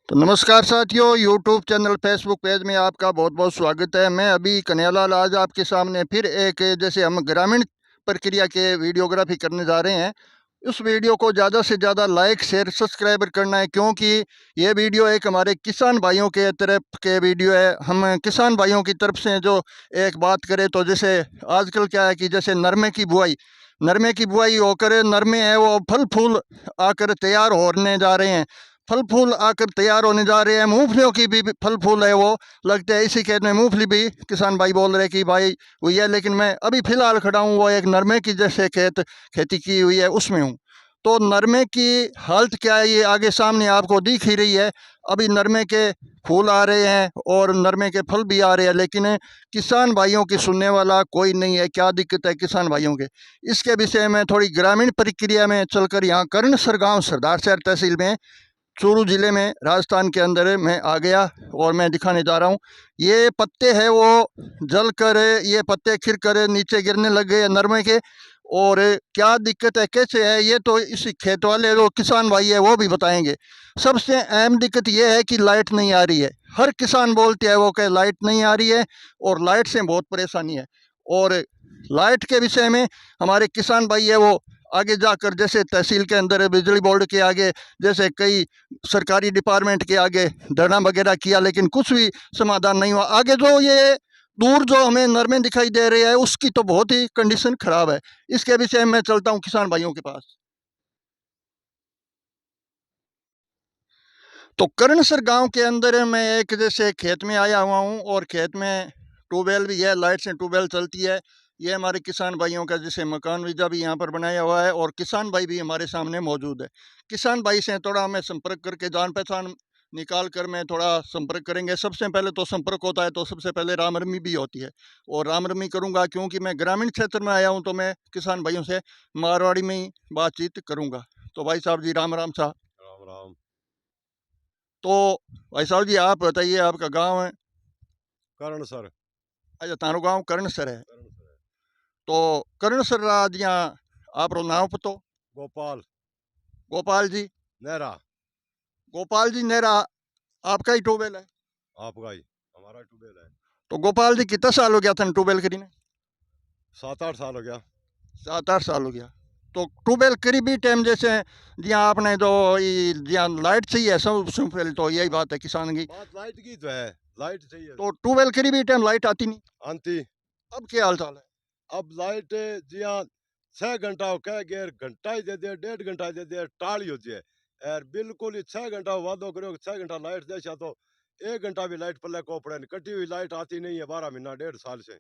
तो नमस्कार साथियों, यूट्यूब चैनल फेसबुक पेज में आपका बहुत बहुत स्वागत है। मैं अभी कन्हैयालाल आज आपके सामने फिर एक जैसे हम ग्रामीण प्रक्रिया के वीडियोग्राफी करने जा रहे हैं। उस वीडियो को ज़्यादा से ज़्यादा लाइक शेयर सब्सक्राइबर करना है, क्योंकि ये वीडियो एक हमारे किसान भाइयों के तरफ के वीडियो है। हम किसान भाइयों की तरफ से जो एक बात करें तो जैसे आजकल क्या है कि जैसे नरमे की बुआई होकर नरमे है वो फल फूल आकर तैयार होने जा रहे हैं, फल फूल आकर तैयार होने जा रहे हैं। मूंगफलियों की भी फल फूल है वो लगते हैं। इसी खेत में मूंगफली भी किसान भाई बोल रहे हैं कि भाई हुई है, लेकिन मैं अभी फ़िलहाल खड़ा हूँ वो एक नरमे की जैसे खेती की हुई है उसमें हूँ। तो नरमे की हालत क्या है ये आगे सामने आपको दिख ही रही है। अभी नरमे के फूल आ रहे हैं और नरमे के फल भी आ रहे हैं, लेकिन किसान भाइयों की सुनने वाला कोई नहीं है। क्या दिक्कत है किसान भाइयों के, इसके विषय में थोड़ी ग्रामीण प्रक्रिया में चलकर यहाँ कर्णसर गाँव सरदारशहर तहसील में चूरू ज़िले में राजस्थान के अंदर मैं आ गया और मैं दिखाने जा रहा हूँ। ये पत्ते हैं वो जल कर, ये पत्ते खिर कर नीचे गिरने लग गए नरमे के। और क्या दिक्कत है कैसे है ये तो इस खेत वाले जो किसान भाई है वो भी बताएंगे। सबसे अहम दिक्कत ये है कि लाइट नहीं आ रही है। हर किसान बोलते हैं वो कि लाइट नहीं आ रही है और लाइट से बहुत परेशानी है। और लाइट के विषय में हमारे किसान भाई है वो आगे जाकर जैसे तहसील के अंदर बिजली बोर्ड के आगे जैसे कई सरकारी डिपार्टमेंट के आगे धरना वगैरह किया, लेकिन कुछ भी समाधान नहीं हुआ। आगे जो ये दूर जो हमें नरमे दिखाई दे रहे हैं उसकी तो बहुत ही कंडीशन खराब है। इसके विषय में चलता हूँ किसान भाइयों के पास। तो कर्णसर गांव के अंदर मैं एक जैसे खेत में आया हुआ हूँ और खेत में ट्यूबवेल भी है, लाइट से ट्यूबवेल चलती है। ये हमारे किसान भाइयों का जैसे मकान वीजा भी यहाँ पर बनाया हुआ है और किसान भाई भी हमारे सामने मौजूद है। किसान भाई से थोड़ा हमें संपर्क करके जान पहचान निकाल कर मैं थोड़ा संपर्क करेंगे। सबसे पहले तो संपर्क होता है तो सबसे पहले रामरमी भी होती है और रामरमी करूँगा क्योंकि मैं ग्रामीण क्षेत्र में आया हूँ, तो मैं किसान भाइयों से मारवाड़ी में ही बातचीत करूँगा। तो भाई साहब जी राम राम साहब। राम राम। तो भाई साहब जी आप बताइए आपका गांव है? करण सर। अच्छा, तारो गांव कर्णसर है। करण सर है। तो कर्णसर राज यहाँ आप नाम पतो? गोपाल गोपाल जी। नेहरा। गोपाल जी नेहरा आपका ही ट्यूबवेल है? आपका ही हमारा ट्यूबवेल है। तो गोपाल जी कितना साल हो गया था ट्यूबवेल करी ने? 7-8 साल हो गया। 7-8 साल हो गया। तो ट्यूबवेल करीबी टाइम जैसे जिया आपने जो जिया लाइट चाहिए सब उसमें पहले तो यही बात है किसान की। बात लाइट की तो है, लाइट चाहिए। तो ट्यूबवेल करीबी टाइम लाइट आती नहीं, आंती अब क्या हाल चाल है? अब लाइट जिया 6 घंटा हो कह गए, घंटा ही दे दे, 1.5 घंटा दे दे, टाली होती है। और बिल्कुल ही 6 घंटा वादो करो 6 घंटा लाइट दे तो 1 घंटा भी लाइट पल्ले को पड़े नहीं। कटी हुई लाइट आती नहीं है 12 महीना 1.5 साल से।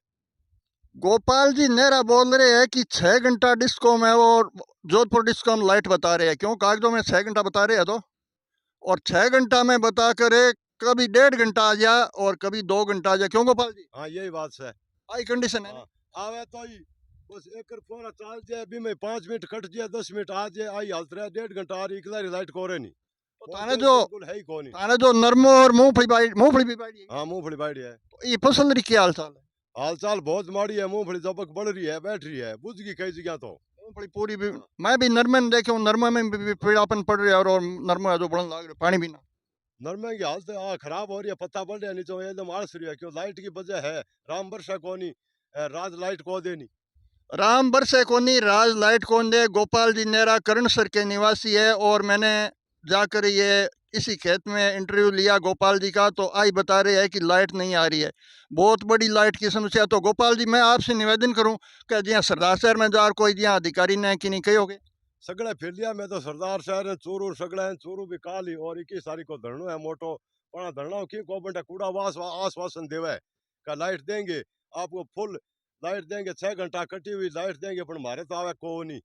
गोपाल जी नेहरा बोल रहे हैं कि 6 घंटा डिस्कॉम है और जोधपुर डिस्कॉम लाइट बता रहे हैं। क्यों कागजों में 6 घंटा बता रहे हैं तो, और 6 घंटा में बता कर कभी 1.5 घंटा आ जाए और कभी 2 घंटा आ जाए। क्यों गोपाल जी? हाँ यही बात है। आई कंडीशन है ना? हाँ आवे तो ही बस एक फोन चाल जाए भी में 5 मिनट कट जाए 10 मिनट आ जाए आई हालत रहे 1.5 घंटा आ रही इकलारी लाइट कोरे नहीं। तो फोन बिल्कुल है ही कौन। थाने जो नरमो और मूंगफली भी बाड़ी है, हाँ मूंगफली बाड़ी है। तो ये फसल री क्या हाल चाल है? हाल चाल बहुत माड़ी है। मूंगफली जबक बढ़ रही है, बैठ रही है, बुझ गई कई जगह तो। मूंगफली पूरी भी। हाँ। मैं भी नरमे में देखे हूँ, नरमा में भी पीड़ापन पड़ रहा है और नरमा है जो बढ़ने लग रहा है पानी भी ना। नरमे की हालत खराब हो रही है, पत्ता बढ़ रहा है नीचे एकदम आलस रही है क्यों लाइट की वजह है। राम वर्षा कोनी राज लाइट को देनी। राम बरसे कोनी राज लाइट कौन दे। गोपाल जी नेहरा कर्णसर के निवासी है और मैंने जाकर ये इसी खेत में इंटरव्यू लिया गोपाल जी का, तो आई बता रहे हैं कि लाइट नहीं आ रही है, बहुत बड़ी लाइट की समस्या। तो गोपाल जी मैं आपसे निवेदन करूं कि जिया सरदार शहर में जार कोई जिया अधिकारी ने कि नहीं कहोगे? सगड़े फिर लिया मैं तो सरदार शहर चूरू सगड़े चूरू भी काली और 21 तारीख को धरनो है मोटो। पड़ा धरना की को बंटा कूड़ा आश्वासन देवे का लाइट देंगे आपको फुल लाइट देंगे। 6 घंटा कटी हुई लाइट देंगे पर मारे तो आवे को नहीं।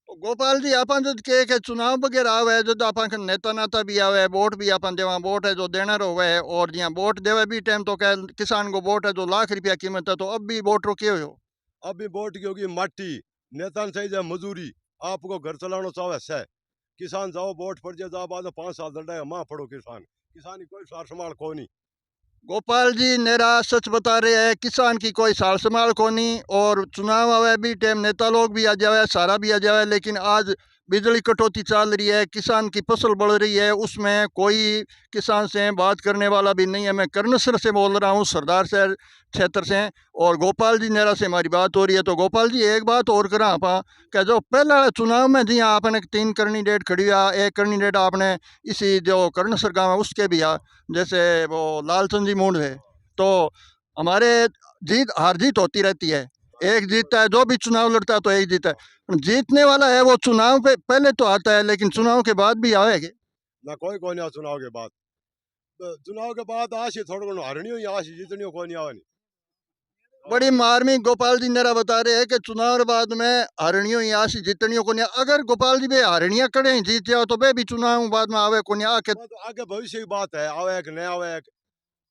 तो गोपाल जी अपन जो के चुनाव वगैरह आवे जो अपन नेता नाता भी आवे वोट भी अपन देवा, वोट है जो देना होवे और जिया वोट देवे भी टाइम तो क्या किसान को वोट है जो ₹1,00,000 कीमत है, तो अब भी वोट रोके हुए हो? अब भी वोट की होगी माटी। नेता ने चाहिए मजूरी। आपको घर चलाना चाहे से किसान जाओ वोट पड़ जाए जाओ बाद 5 साल दंडा माँ पड़ो किसान किसान की कोई सार संभाल को नहीं। गोपाल जी नेरा सच बता रहे हैं, किसान की कोई सार संभाल को नहीं और चुनाव आवे भी टाइम नेता लोग भी आ जावे सारा भी आ जावे, लेकिन आज बिजली कटौती चल रही है, किसान की फसल बढ़ रही है, उसमें कोई किसान से बात करने वाला भी नहीं है। मैं कर्णसर से बोल रहा हूँ, सरदार शहर क्षेत्र से। और गोपाल जी नेरा से हमारी बात हो रही है। तो गोपाल जी एक बात और करा आप कि जो पहला चुनाव में जी आपने 3 कैंडिडेट खड़ी हुआ, एक कैंडिडेट आपने इसी जो कर्णसर गाँव है उसके भी आ, जैसे वो लालचंद जी मूंड है। तो हमारे जीत हार जीत होती रहती है, एक जीतता है, जो भी चुनाव लड़ता है तो एक जीता है। जीतने वाला है वो चुनाव पे पहले तो आता है, लेकिन चुनाव के बाद भी आएगा ना कोई नहीं चुनाव के बाद। तो चुनाव के बाद आश ही थोड़ा घणो हारनी हुई, आश जीतनी कोई नहीं आवे नहीं। बड़ी मार्मिक गोपाल जी नेरा बता रहे हैं कि चुनाव के बाद में हारनियों या आशी जीतनियों को नहीं। अगर गोपाल जी बे हारनिया कड़े जीत जाओ तो बे भी चुनाव बाद में आवे को नहीं आके। तो आगे भविष्य की बात है, आवे कि नहीं आवे।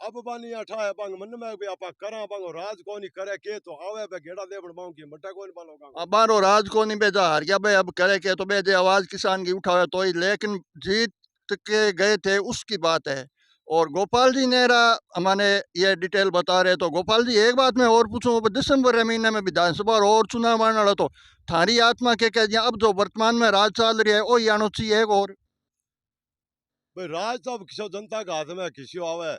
अब बानी अठा है बांग मन में भी आपा करा बांग राज को नहीं करे के तो आवे बे गेड़ा दे बन बांग की मटा को नहीं बालोगा। अब बारो राज को नहीं बेजा हार गया बे, अब करे के तो बे जे आवाज किसान की उठावे तो ही, लेकिन जीत के गए थे उसकी बात है। और गोपाल जी नेरा हमारे ये डिटेल बता रहे। तो गोपाल जी एक बात मैं और पूछूं, दिसंबर के महीने में विधानसभा और चुनाव आने वाला, तो थारी आत्मा के कह दिया अब जो वर्तमान में राज चल रही है वो आना चाहिए और भाई राज तो अब किसी जनता के हाथ में किसी आवे,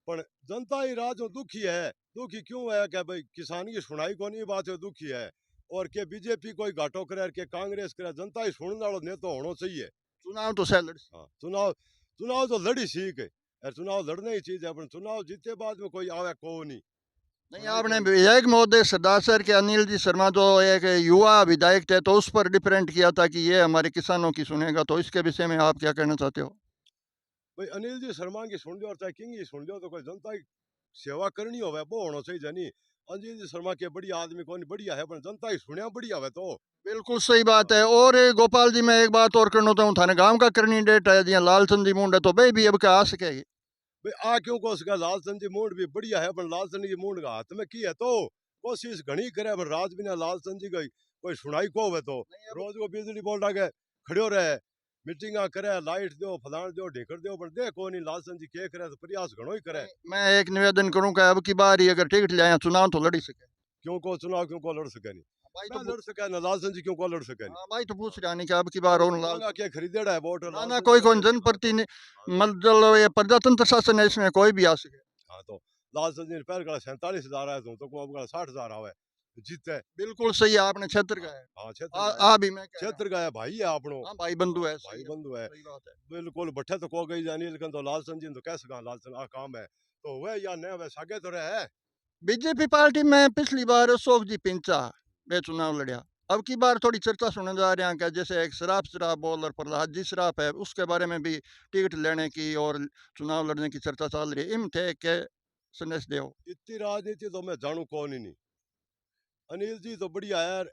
पर जनता ही राज दुखी है। दुखी क्यों है कि भाई किसान की सुनाई को नहीं बात है, दुखी है। और के बीजेपी कोई घाटो करे के कांग्रेस करे, जनता ही सुनने वालों ने तो होना चाहिए। चुनाव तो सह हाँ, चुनाव चुनाव तो लड़ी सीख है, और चुनाव लड़ने ही चीज है, पर चुनाव जीते बाद में कोई आवे को नहीं। नहीं। आपने विधायक महोदय सरदार सर के अनिल जी शर्मा जो एक युवा विधायक थे तो उस पर डिफरेंट किया था कि ये हमारे किसानों की सुनेगा, तो इसके विषय में आप क्या कहना चाहते हो? भाई अनिल जी शर्मा की सुन लो और चाहे किंग की सुन लो, तो कोई जनता की सेवा करनी हो वो होना चाहिए जानी। अनिल जी शर्मा के बढ़िया आदमी कौन बढ़िया है, पर जनता की सुनिया बढ़िया है तो। बिल्कुल सही बात है। और गोपाल जी मैं एक बात और करना चाहूँ, थाने गांव का कैंडिडेट है जी लालचंद जी मुंड है, तो भाई भी अब क्या आ सकेगी? भाई आ क्यों को सका, लालचंद जी मूड भी बढ़िया है, पर लालचंद जी मूड का हाथ में की है तो कोशिश घनी करे, पर राज बिना लालचंद जी गई कोई सुनाई को है तो। रोज को बिजली बोर्ड आगे खड़ो रहे, मीटिंगा करे, लाइट दो, फलाण दो, ढेकर दो, पर देखो नहीं लालचंद जी के करे, तो प्रयास घणो ही करे। मैं एक निवेदन करूंगा, अब की बार ही अगर टिकट ले आया चुनाव तो लड़ी सके। क्यों को चुनाव क्यों को लड़ सके नहीं? भाई मैं तो लड़ सके ना, लालचंद जी क्यों को लड़ सके नहीं? हाँ भाई तो पूछ रहा नहीं कि अब की बार और लाल मांगा के खरीदेड़ा है वोट, ना ना कोई कौन जनप्रतिनिधि मतलब ये प्रजातंत्र शासन है, इसमें कोई भी आ सके। हाँ तो लालचंद जी ने पहले कहा 47,000 आया, तो अब 60,000 आवे जीते। बिल्कुल सही है, आपने क्षेत्र का है। हाँ क्षेत्र आ भी मैं कह रहा क्षेत्र का है, भाई है आपनो। हूं। हाँ भाई बंधु है, भाई सही है, बंधु है, सही बात है। बिल्कुल बट्ठे तो को गई जानी, लेकिन तो लालचंद जी ने तो कैसे कहा लालचंद आ काम है तो वह या नहीं वह सागे तो रहे है। बीजेपी पार्टी में पिछली बार अशोक जी पिंचा वे चुनाव लड़िया, अब की बार थोड़ी चर्चा सुनने जा रहे हैं कि जैसे एक शराब बॉलर प्रहलाद जी शराब है, उसके बारे में भी टिकट लेने की और चुनाव लड़ने की चर्चा चल रही है। इम थे के संदेश देव इतनी राजनीति तो मैं जानू कौन ही नहीं। अनिल जी तो बढ़िया है,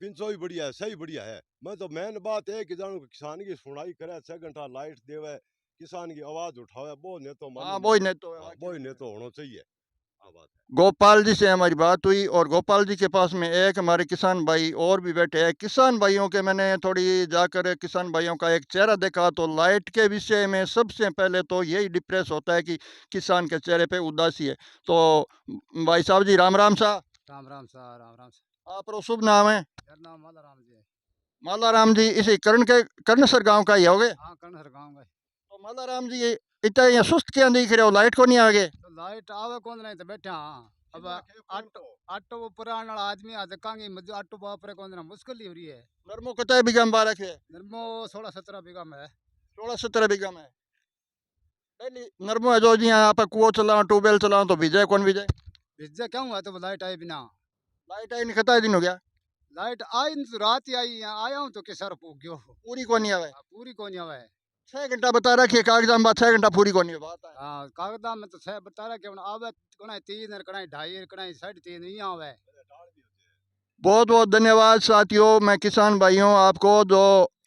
पिंचो भी बढ़िया है, सही बढ़िया है। मैं तो मेन बात है कि जानू किसान की सुनाई करे, 6 घंटा लाइट देवे, किसान की आवाज उठावे, वो ने तो हाँ मानो वो ही नहीं तो वो ही ने तो होना चाहिए। हाँ बात है। गोपाल जी से हमारी बात हुई, और गोपाल जी के पास में एक हमारे किसान भाई और भी बैठे हैं। किसान भाइयों के मैंने थोड़ी जाकर किसान भाइयों का एक चेहरा देखा, तो लाइट के विषय में सबसे पहले तो यही डिप्रेस होता है कि किसान के चेहरे पे उदासी है। तो भाई साहब जी राम राम सा। राम राम सा, राम राम सा। आपका शुभ नाम है? मेरा नाम माला राम जी है। माला राम जी इसी कर्णसर गांव का ही होगे? हाँ कर्णसर गाँव का। तो माला राम जी इतना यहाँ सुस्त क्या दिख रहे हो, लाइट को नहीं आगे? तो लाइट आवे कौन नहीं तो बैठे हाँ। अब आटो वो पुराना आदमी आ जकांगे मज आटो बापरे कौन ना मुश्किल ही हो रही है। नरमो कितना बीघा में बारक है? नरमो 16-17 बीघा में है। 16-17 बीघा में डेली नरमो है। जो जी यहाँ आप कुओं चलाओ, ट्यूबवेल चलाओ, तो विजय कौन विजय? भिज्जा क्यों है तो लाइट आए बिना। लाइट आई नहीं, कितना दिन हो गया? लाइट आई नहीं तो रात ही आई, यहाँ आया हूँ तो किसर पूछ गयो। पूरी को नहीं आवे? पूरी कौन आवे। 6 घंटा बता रखिए कागजाम बात, 6 घंटा पूरी को नहीं बात है। हाँ कागदा में तो 6 बता रहा कि आवे कणाई 3 कणाई 2.5 कणाई 3.5 नहीं आवे। बहुत बहुत धन्यवाद साथियों। मैं किसान भाइयों आपको जो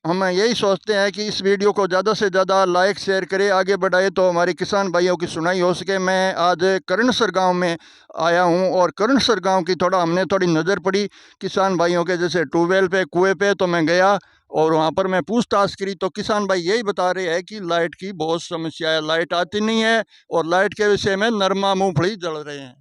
हम यही सोचते हैं कि इस वीडियो को ज़्यादा से ज़्यादा लाइक शेयर करें, आगे बढ़ाए, तो हमारे किसान भाइयों की सुनाई हो सके। मैं आज कर्णसर गांव में आया हूं, और कर्णसर गांव की हमने थोड़ी नज़र पड़ी किसान भाइयों के, जैसे ट्यूबवेल पे, कुएं पे, तो मैं गया और वहां पर मैं पूछताछ करी, तो किसान भाई यही बता रहे हैं कि लाइट की बहुत समस्या है, लाइट आती नहीं है, और लाइट के विषय में नरमा मूंगफली जल रहे हैं।